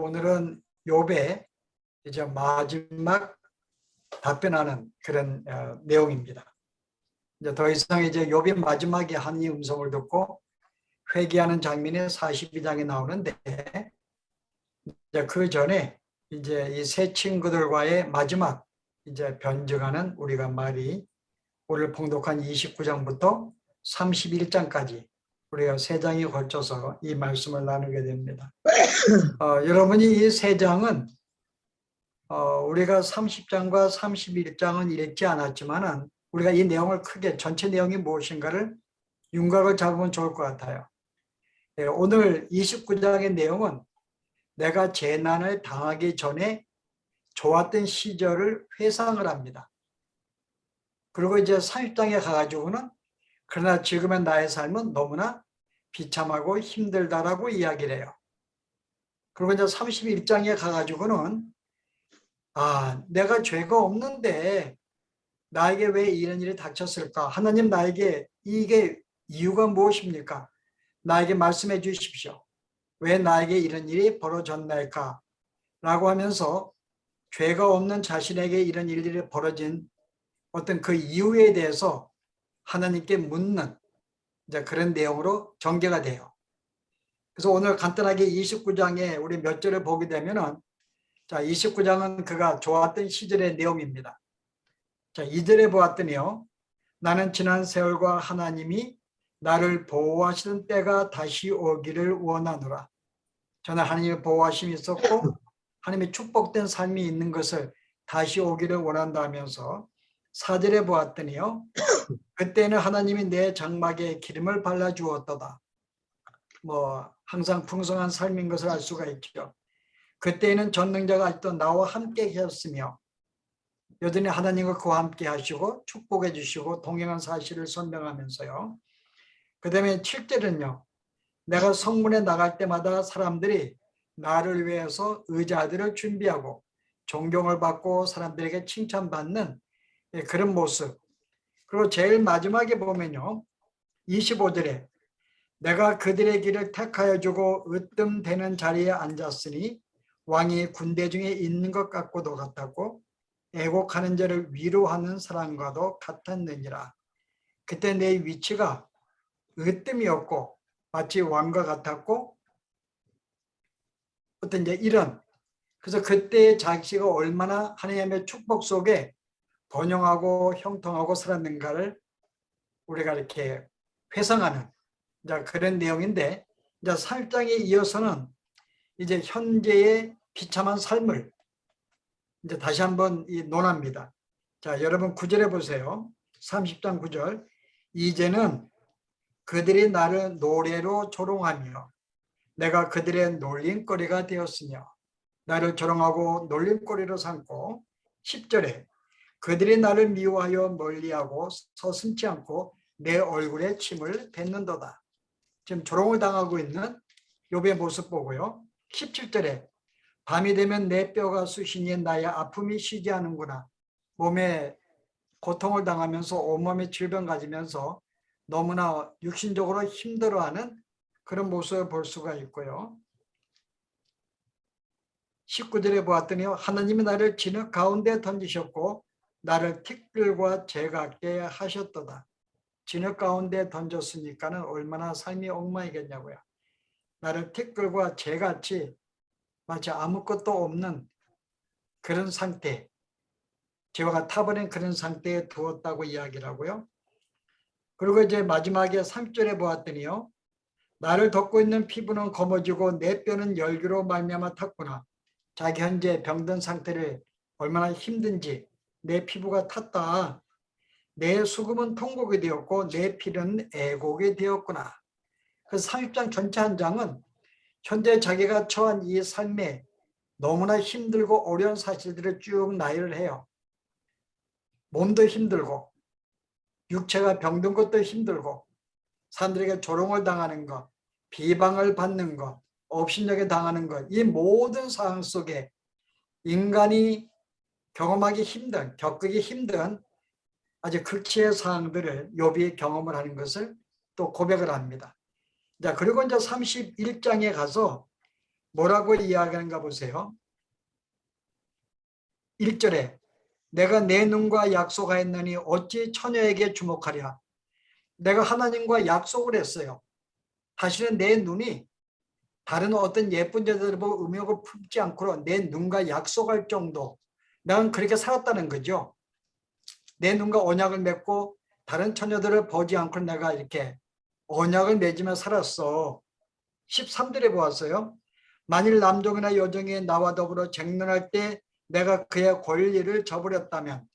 오늘은 욥의 이제 마지막 답변하는 그런 내용입니다. 이제 더 이상 이제 욥이 마지막에 하나님의 음성을 듣고 회개하는 장면이 42장에 나오는데, 이제 그 전에 이제 이 세 친구들과의 마지막 이제 변증하는 우리가 말이 오늘 봉독한 29장부터 31장까지 우리가 세 장이 걸쳐서 이 말씀을 나누게 됩니다. 여러분이 이 세 장은 우리가 30장과 31장은 읽지 않았지만은 우리가 이 내용을 크게 전체 내용이 무엇인가를 윤곽을 잡으면 좋을 것 같아요. 오늘 29장의 내용은 내가 재난을 당하기 전에 좋았던 시절을 회상을 합니다. 그리고 이제 30장에 가가지고는 그러나 지금의 나의 삶은 너무나 비참하고 힘들다라고 이야기를 해요. 그리고 이제 31장에 가가지고는 내가 죄가 없는데 나에게 왜 이런 일이 닥쳤을까? 하나님 나에게 이게 이유가 무엇입니까? 나에게 말씀해 주십시오. 왜 나에게 이런 일이 벌어졌나이까? 라고 하면서 죄가 없는 자신에게 이런 일들이 벌어진 어떤 그 이유에 대해서 하나님께 묻는 이제 그런 내용으로 전개가 돼요. 그래서 오늘 간단하게 29장에 우리 몇 절을 보게 되면은, 자, 29장은 그가 좋았던 시절의 내용입니다. 자, 2절에 보았더니요. 나는 지난 세월과 하나님이 나를 보호하시던 때가 다시 오기를 원하노라. 저는 하나님의 보호하심이 있었고 하나님의 축복된 삶이 있는 것을 다시 오기를 원한다 하면서 4절에 보았더니요. 그때는 하나님이 내 장막에 기름을 발라주었도다. 항상 풍성한 삶인 것을 알 수가 있죠. 그때는 전능자가 아직도 나와 함께 하셨으며 여전히 하나님과 그와 함께 하시고 축복해 주시고 동행한 사실을 설명하면서요. 그 다음에 7절은요. 내가 성문에 나갈 때마다 사람들이 나를 위해서 의자들을 준비하고 존경을 받고 사람들에게 칭찬받는 그런 모습. 그리고 제일 마지막에 보면요. 25절에 내가 그들의 길을 택하여 주고 으뜸되는 자리에 앉았으니 왕이 군대 중에 있는 것 같고도 같았고 애곡하는 자를 위로하는 사람과도 같았느니라. 그때 내 위치가 으뜸이었고 마치 왕과 같았고 어떤 이제 이런, 그래서 그때의 자기가 얼마나 하나님의 축복 속에 번영하고 형통하고 살았는가를 우리가 이렇게 회상하는 이제 그런 내용인데, 이제 3장에 이어서는 이제 현재의 비참한 삶을 이제 다시 한번 논합니다. 자, 여러분 9절에 보세요. 30장 9절. 이제는 그들이 나를 노래로 조롱하며 내가 그들의 놀림거리가 되었으며 나를 조롱하고 놀림거리로 삼고 10절에 그들이 나를 미워하여 멀리하고 서슴지 않고 내 얼굴에 침을 뱉는도다. 지금 조롱을 당하고 있는 욥의 모습 보고요. 17절에 밤이 되면 내 뼈가 쑤시니 나의 아픔이 쉬지 않는구나. 몸에 고통을 당하면서 온몸에 질병 가지면서 너무나 육신적으로 힘들어하는 그런 모습을 볼 수가 있고요. 19절에 보았더니 하나님이 나를 진흙 가운데 던지셨고 나를 티끌과 제각게 하셨도다. 진흙 가운데 던졌으니까는 얼마나 삶이 엉망이겠냐고요. 나를 티끌과 재같이 마치 아무것도 없는 그런 상태, 죄가 타버린 그런 상태에 두었다고 이야기를 하고요. 그리고 이제 마지막에 3절에 보았더니요. 나를 덮고 있는 피부는 검어지고 내 뼈는 열기로 말미암아 탔구나. 자기 현재 병든 상태를 얼마나 힘든지 내 피부가 탔다. 내 수금은 통곡이 되었고 내 피는 애곡이 되었구나. 그 30장 전체 한 장은 현재 자기가 처한 이 삶에 너무나 힘들고 어려운 사실들을 쭉 나열을 해요. 몸도 힘들고 육체가 병든 것도 힘들고 사람들에게 조롱을 당하는 것, 비방을 받는 것, 업신여겨 당하는 것, 이 모든 상황 속에 인간이 경험하기 힘든, 겪기 힘든 아주 극치의 상황들을 욥이 경험을 하는 것을 또 고백을 합니다. 자, 그리고 이제 31장에 가서 뭐라고 이야기하는가 보세요. 1절에 내가 내 눈과 약속하였느니 어찌 처녀에게 주목하랴. 내가 하나님과 약속을 했어요. 다시는 내 눈이 다른 어떤 예쁜 여자들 보고 음욕을 품지 않고 내 눈과 약속할 정도, 난 그렇게 살았다는 거죠. 내 눈과 언약을 맺고 다른 처녀들을 보지 않고 내가 이렇게 언약을 맺으며 살았어. 13절에 보았어요. 만일 남종이나 여종이 나와 더불어 쟁론할 때 내가 그의 권리를 저버렸다면,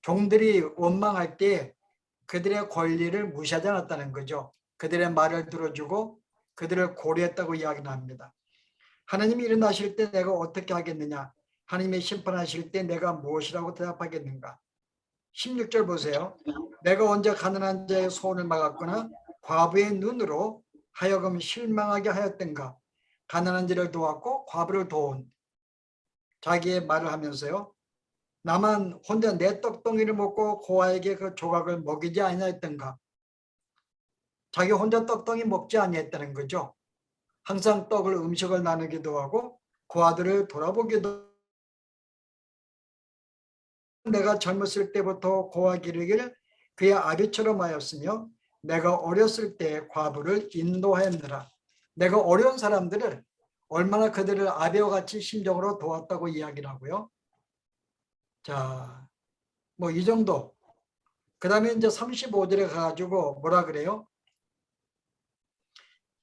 종들이 원망할 때 그들의 권리를 무시하지 않았다는 거죠. 그들의 말을 들어주고 그들을 고려했다고 이야기를 합니다. 하나님이 일어나실 때 내가 어떻게 하겠느냐? 하나님이 심판하실 때 내가 무엇이라고 대답하겠는가? 16절 보세요. 내가 언제 가난한 자의 소원을 막았거나 과부의 눈으로 하여금 실망하게 하였던가? 가난한 자를 도왔고 과부를 도운 자기의 말을 하면서요. 나만 혼자 내 떡덩이를 먹고 고아에게 그 조각을 먹이지 아니하였던가? 자기 혼자 떡덩이 먹지 아니했다는 거죠. 항상 떡을 음식을 나누기도 하고 고아들을 돌아보기도. 내가 젊었을 때부터 고아 기르기를 그의 아비처럼 하였으며 내가 어렸을 때 과부를 인도하였느라. 내가 어려운 사람들을 얼마나 그들을 아비와 같이 심정으로 도왔다고 이야기를 하고요. 자, 뭐 이 정도. 그 다음에 이제 35절에 가가지고 뭐라 그래요?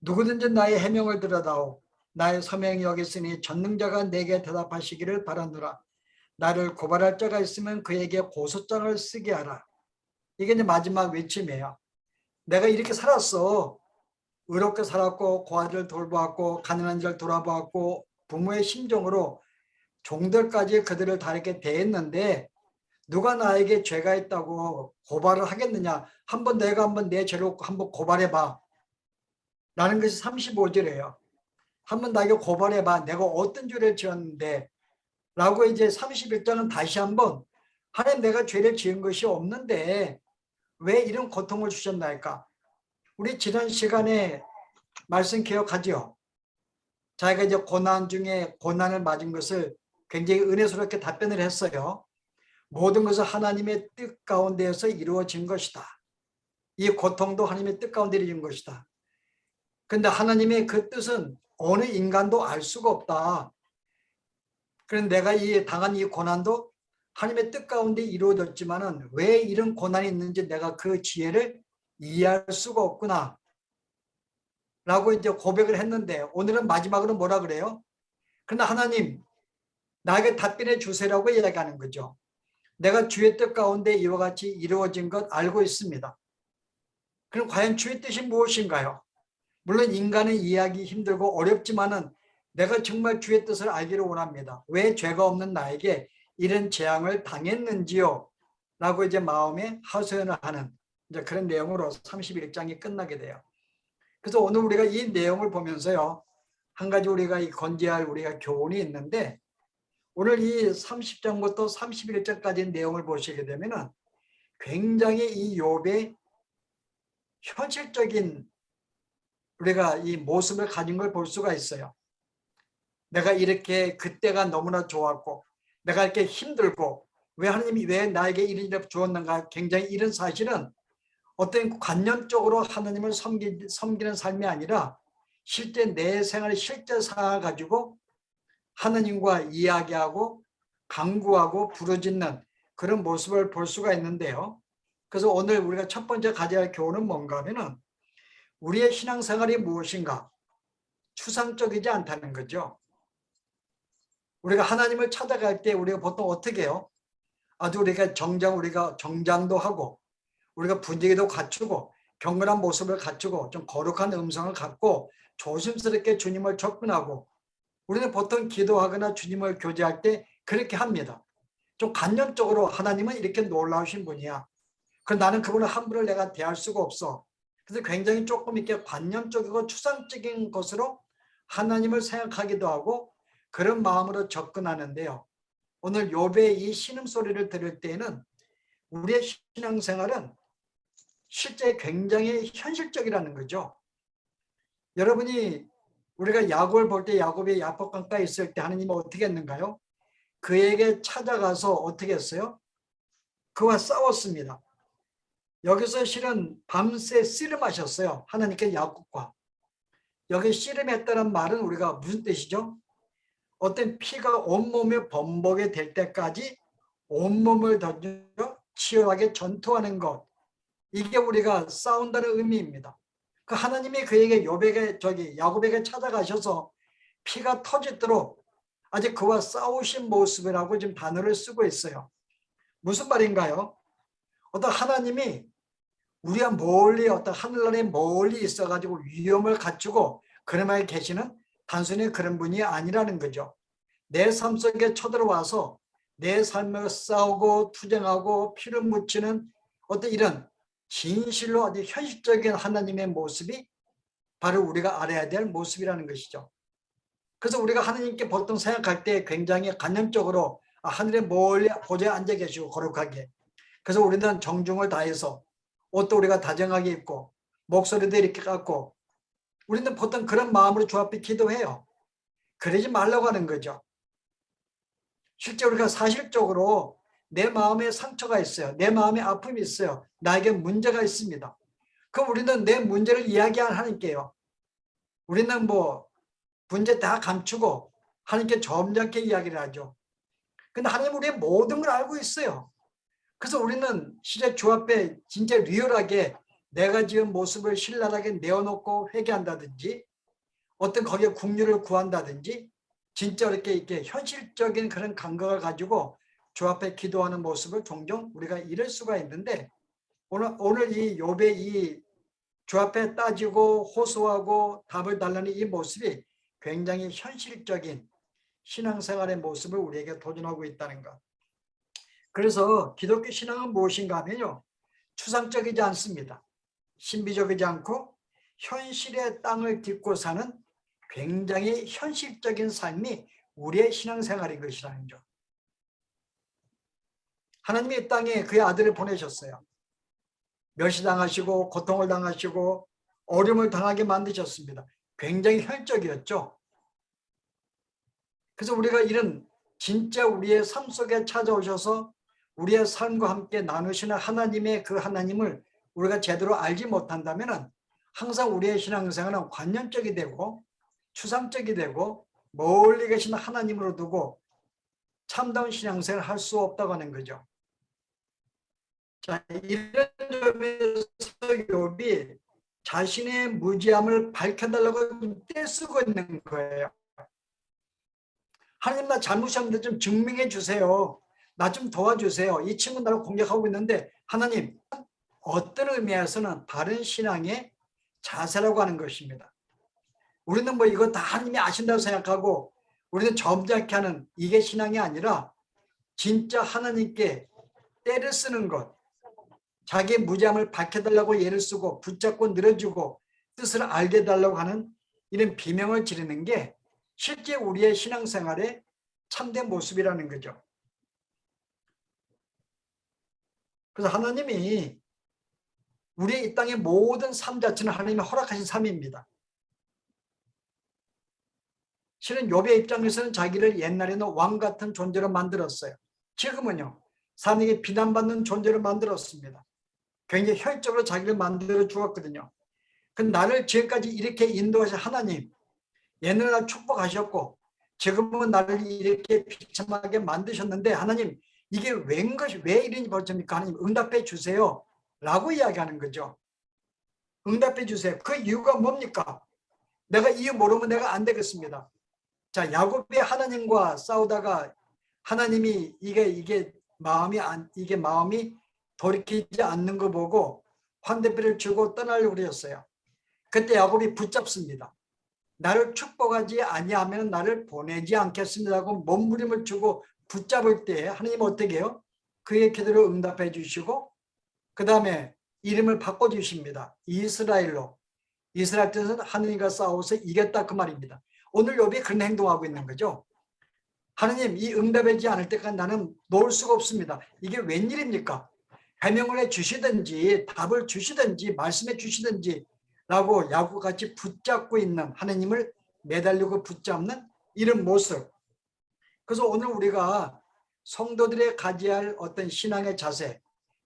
누구든지 나의 해명을 들어다오. 나의 서명이 여기 있으니 전능자가 내게 대답하시기를 바라노라. 나를 고발할 자가 있으면 그에게 고소장을 쓰게 하라. 이게 이제 마지막 외침이에요. 내가 이렇게 살았어. 의롭게 살았고 고아들을 돌보았고 가난한 자를 돌아보았고 부모의 심정으로 종들까지 그들을 다 이렇게 대했는데 누가 나에게 죄가 있다고 고발을 하겠느냐. 내가 한번 내 죄를 한번 고발해봐. 라는 것이 35절이에요. 한번 나에게 고발해봐. 내가 어떤 죄를 지었는데 라고 이제 31절은 다시 한번 하나님 내가 죄를 지은 것이 없는데 왜 이런 고통을 주셨나이까? 우리 지난 시간에 말씀 기억하죠? 자기가 이제 고난 중에 고난을 맞은 것을 굉장히 은혜스럽게 답변을 했어요. 모든 것은 하나님의 뜻 가운데에서 이루어진 것이다. 이 고통도 하나님의 뜻 가운데 이루어진 것이다. 그런데 하나님의 그 뜻은 어느 인간도 알 수가 없다. 그런데 내가 당한 이 고난도 하나님의 뜻 가운데 이루어졌지만은 왜 이런 고난이 있는지 내가 그 지혜를 이해할 수가 없구나. 라고 이제 고백을 했는데 오늘은 마지막으로 뭐라 그래요? 그러나 하나님, 나에게 답변해 주세요라고 이야기하는 거죠. 내가 주의 뜻 가운데 이와 같이 이루어진 것 알고 있습니다. 그럼 과연 주의 뜻이 무엇인가요? 물론 인간은 이해하기 힘들고 어렵지만은 내가 정말 주의 뜻을 알기를 원합니다. 왜 죄가 없는 나에게 이런 재앙을 당했는지요? 라고 이제 마음에 하소연을 하는 이제 그런 내용으로 31장이 끝나게 돼요. 그래서 오늘 우리가 이 내용을 보면서요. 한 가지 우리가 건지할 우리가 교훈이 있는데 오늘 이 30장부터 31장까지 내용을 보시게 되면은 굉장히 이 욥의 현실적인 우리가 이 모습을 가진 걸 볼 수가 있어요. 내가 이렇게 그때가 너무나 좋았고 내가 이렇게 힘들고 왜 하나님이 왜 나에게 이런 일을 주었는가. 굉장히 이런 사실은 어떤 관념적으로 하나님을 섬기는 삶이 아니라 실제 내 생활의 실제 상황을 가지고 하나님과 이야기하고 강구하고 부르짖는 그런 모습을 볼 수가 있는데요. 그래서 오늘 우리가 첫 번째 가져야 할 교훈은 뭔가 하면은 우리의 신앙생활이 무엇인가? 추상적이지 않다는 거죠. 우리가 하나님을 찾아갈 때 우리가 보통 어떻게 해요? 아주 우리가 정장도 하고 우리가 분위기도 갖추고 경건한 모습을 갖추고 좀 거룩한 음성을 갖고 조심스럽게 주님을 접근하고 우리는 보통 기도하거나 주님을 교제할 때 그렇게 합니다. 좀 관념적으로 하나님은 이렇게 놀라우신 분이야. 그럼 나는 그분을 함부로 내가 대할 수가 없어. 그래서 굉장히 조금 이렇게 관념적이고 추상적인 것으로 하나님을 생각하기도 하고 그런 마음으로 접근하는데요. 오늘 욥의 이 신음소리를 들을 때에는 우리의 신앙생활은 실제 굉장히 현실적이라는 거죠. 여러분이 우리가 야곱을 볼 때 야곱이 야복 강가에 있을 때 하나님은 어떻게 했는가요? 그에게 찾아가서 어떻게 했어요? 그와 싸웠습니다. 여기서 실은 밤새 씨름하셨어요. 하나님께 야곱과. 여기 씨름했다는 말은 우리가 무슨 뜻이죠? 어떤 피가 온몸에 범벅이 될 때까지 온몸을 던져 치열하게 전투하는 것. 이게 우리가 싸운다는 의미입니다. 그 하나님이 그에게 야곱에게 찾아가셔서 피가 터지도록 아직 그와 싸우신 모습이라고 지금 단어를 쓰고 있어요. 무슨 말인가요? 어떤 하나님이 우리가 멀리 어떤 하늘나라에 멀리 있어가지고 위험을 갖추고 그러마에 계시는 단순히 그런 분이 아니라는 거죠. 내 삶 속에 쳐들어와서 내 삶을 싸우고 투쟁하고 피를 묻히는 어떤 이런 진실로 아주 현실적인 하나님의 모습이 바로 우리가 알아야 될 모습이라는 것이죠. 그래서 우리가 하나님께 보통 생각할 때 굉장히 관념적으로 하늘에 멀리 보좌에 앉아 계시고 거룩하게, 그래서 우리는 정중을 다해서 옷도 우리가 다정하게 입고 목소리도 이렇게 갖고 우리는 보통 그런 마음으로 주 앞에 기도해요. 그러지 말라고 하는 거죠. 실제 우리가 사실적으로 내 마음에 상처가 있어요. 내 마음에 아픔이 있어요. 나에게 문제가 있습니다. 그럼 우리는 내 문제를 이야기한 하나님께요. 우리는 뭐 문제 다 감추고 하나님께 점잖게 이야기를 하죠. 근데 하나님 우리의 모든 걸 알고 있어요. 그래서 우리는 실제 주 앞에 진짜 리얼하게 내가 지은 모습을 신랄하게 내어놓고 회개한다든지 어떤 거기에 국류를 구한다든지 진짜 이렇게 현실적인 그런 감각을 가지고 주 앞에 기도하는 모습을 종종 우리가 잃을 수가 있는데 오늘 이 욥의 이 주 앞에 따지고 호소하고 답을 달라는 이 모습이 굉장히 현실적인 신앙생활의 모습을 우리에게 도전하고 있다는 것. 그래서 기독교 신앙은 무엇인가 하면요, 추상적이지 않습니다. 신비적이지 않고 현실의 땅을 딛고 사는 굉장히 현실적인 삶이 우리의 신앙생활인 것이라는 점. 하나님이 이 땅에 그의 아들을 보내셨어요. 멸시당하시고 고통을 당하시고 어려움을 당하게 만드셨습니다. 굉장히 혈적이었죠. 그래서 우리가 이런 진짜 우리의 삶 속에 찾아오셔서 우리의 삶과 함께 나누시는 하나님의 그 하나님을 우리가 제대로 알지 못한다면 항상 우리의 신앙생활은 관념적이 되고 추상적이 되고 멀리 계신 하나님으로 두고 참다운 신앙생활을 할 수 없다고 하는 거죠. 자, 이런 점에서 욥이 자신의 무지함을 밝혀달라고 떼쓰고 있는 거예요. 하나님, 나 잘못했는데 좀 증명해 주세요. 나 좀 도와주세요. 이 친구 나를 공격하고 있는데 하나님, 어떤 의미에서는 바른 신앙의 자세라고 하는 것입니다. 우리는 뭐 이거 다 하나님이 아신다고 생각하고 우리는 점잖게 하는 이게 신앙이 아니라 진짜 하나님께 때를 쓰는 것, 자기의 무지함을 밝혀달라고 예를 쓰고 붙잡고 늘어주고 뜻을 알게 해달라고 하는 이런 비명을 지르는 게 실제 우리의 신앙생활의 참된 모습이라는 거죠. 그래서 하나님이 우리의 이 땅의 모든 삶 자체는 하나님이 허락하신 삶입니다. 실은 욥의 입장에서는 자기를 옛날에는 왕 같은 존재로 만들었어요. 지금은요, 사람에게 비난받는 존재로 만들었습니다. 굉장히 혈적으로 자기를 만들어 주었거든요. 그 나를 지금까지 이렇게 인도하신 하나님, 옛날에 날 축복하셨고 지금은 나를 이렇게 비참하게 만드셨는데 하나님, 이게 왜 이런지 벌점입니까? 하나님 응답해 주세요 라고 이야기하는 거죠. 응답해 주세요. 그 이유가 뭡니까? 내가 이유 모르면 내가 안 되겠습니다. 자, 야곱이 하나님과 싸우다가 하나님이 이게 마음이 돌이키지 않는 거 보고 환대표를 주고 떠나려고 그랬어요. 그때 야곱이 붙잡습니다. 나를 축복하지 아니하면 나를 보내지 않겠습니다 하고 몸부림을 주고 붙잡을 때 하나님 어떻게 해요? 그의 기도를 응답해 주시고 그 다음에 이름을 바꿔주십니다. 이스라엘로. 이스라엘 뜻은 하나님과 싸워서 이겼다 그 말입니다. 오늘 욥이 그런 행동하고 있는 거죠. 하나님, 이 응답하지 않을 때까지 나는 놓을 수가 없습니다. 이게 웬일입니까? 해명을 해 주시든지 답을 주시든지 말씀해 주시든지 라고 야곱같이 붙잡고 있는 하나님을 매달리고 붙잡는 이런 모습. 그래서 오늘 우리가 성도들의 가져야 할 어떤 신앙의 자세,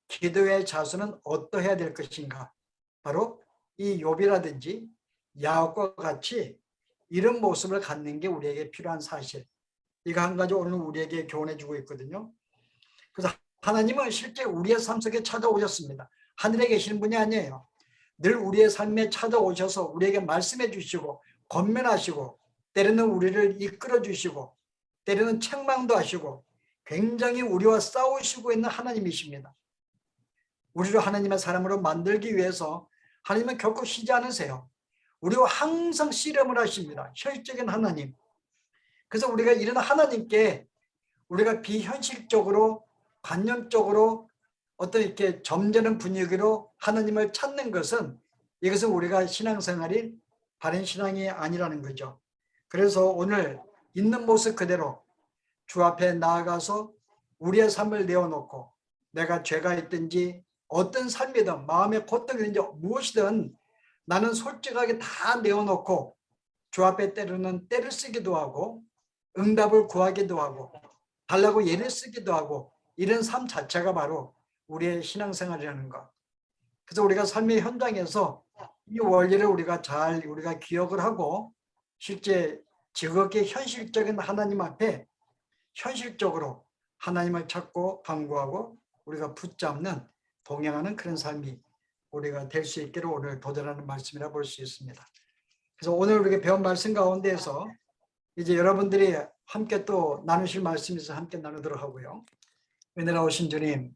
기도의 자세는 어떠해야 될 것인가? 바로 이 욥이라든지 야곱과 같이 이런 모습을 갖는 게 우리에게 필요한 사실. 이거 한 가지 오늘 우리에게 교훈해 주고 있거든요. 그래서 하나님은 실제 우리의 삶 속에 찾아오셨습니다. 하늘에 계시는 분이 아니에요. 늘 우리의 삶에 찾아오셔서 우리에게 말씀해 주시고 권면하시고 때로는 우리를 이끌어 주시고 때로는 책망도 하시고 굉장히 우리와 싸우시고 있는 하나님이십니다. 우리를 하나님의 사람으로 만들기 위해서 하나님은 결코 쉬지 않으세요. 우리와 항상 씨름을 하십니다. 현실적인 하나님. 그래서 우리가 이런 하나님께 우리가 비현실적으로 관념적으로 어떤 이렇게 점잖은 분위기로 하나님을 찾는 것은 이것은 우리가 신앙생활이 바른 신앙이 아니라는 거죠. 그래서 오늘 있는 모습 그대로 주 앞에 나아가서 우리의 삶을 내어놓고 내가 죄가 있든지 어떤 삶이든 마음의 고통이든지 무엇이든 나는 솔직하게 다 내어놓고 주 앞에 때로는 때를 쓰기도 하고 응답을 구하기도 하고 달라고 예를 쓰기도 하고 이런 삶 자체가 바로 우리의 신앙생활이라는 것. 그래서 우리가 삶의 현장에서 이 원리를 우리가 기억을 하고 실제 즐겁게 현실적인 하나님 앞에 현실적으로 하나님을 찾고 간구하고 우리가 붙잡는 동행하는 그런 삶이 우리가 될 수 있기를 오늘 도전하는 말씀이라 볼 수 있습니다. 그래서 오늘 우리가 배운 말씀 가운데에서 이제 여러분들이 함께 또 나누실 말씀에서 함께 나누도록 하고요. 은혜로우신 주님,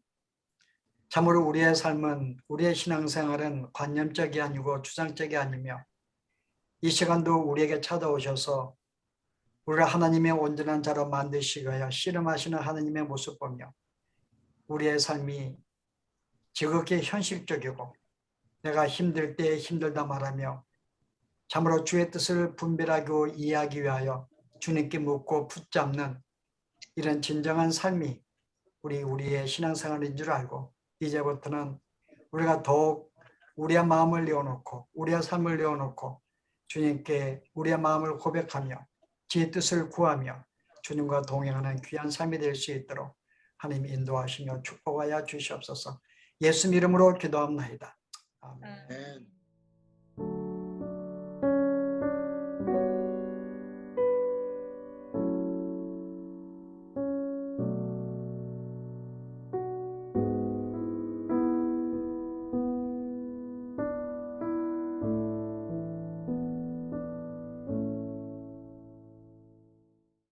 참으로 우리의 삶은 우리의 신앙생활은 관념적이 아니고 주장적이 아니며 이 시간도 우리에게 찾아오셔서 우리를 하나님의 온전한 자로 만드시고야 씨름하시는 하나님의 모습 보며 우리의 삶이 지극히 현실적이고 내가 힘들 때 힘들다 말하며 참으로 주의 뜻을 분별하고 이해하기 위하여 주님께 묻고 붙잡는 이런 진정한 삶이 우리의 신앙생활인 줄 알고 이제부터는 우리가 더욱 우리의 마음을 내어놓고 우리의 삶을 내어놓고 주님께 우리의 마음을 고백하며 주의 뜻을 구하며 주님과 동행하는 귀한 삶이 될 수 있도록 하나님 인도하시며 축복하여 주시옵소서. 예수 이름으로 기도합나이다. 아멘.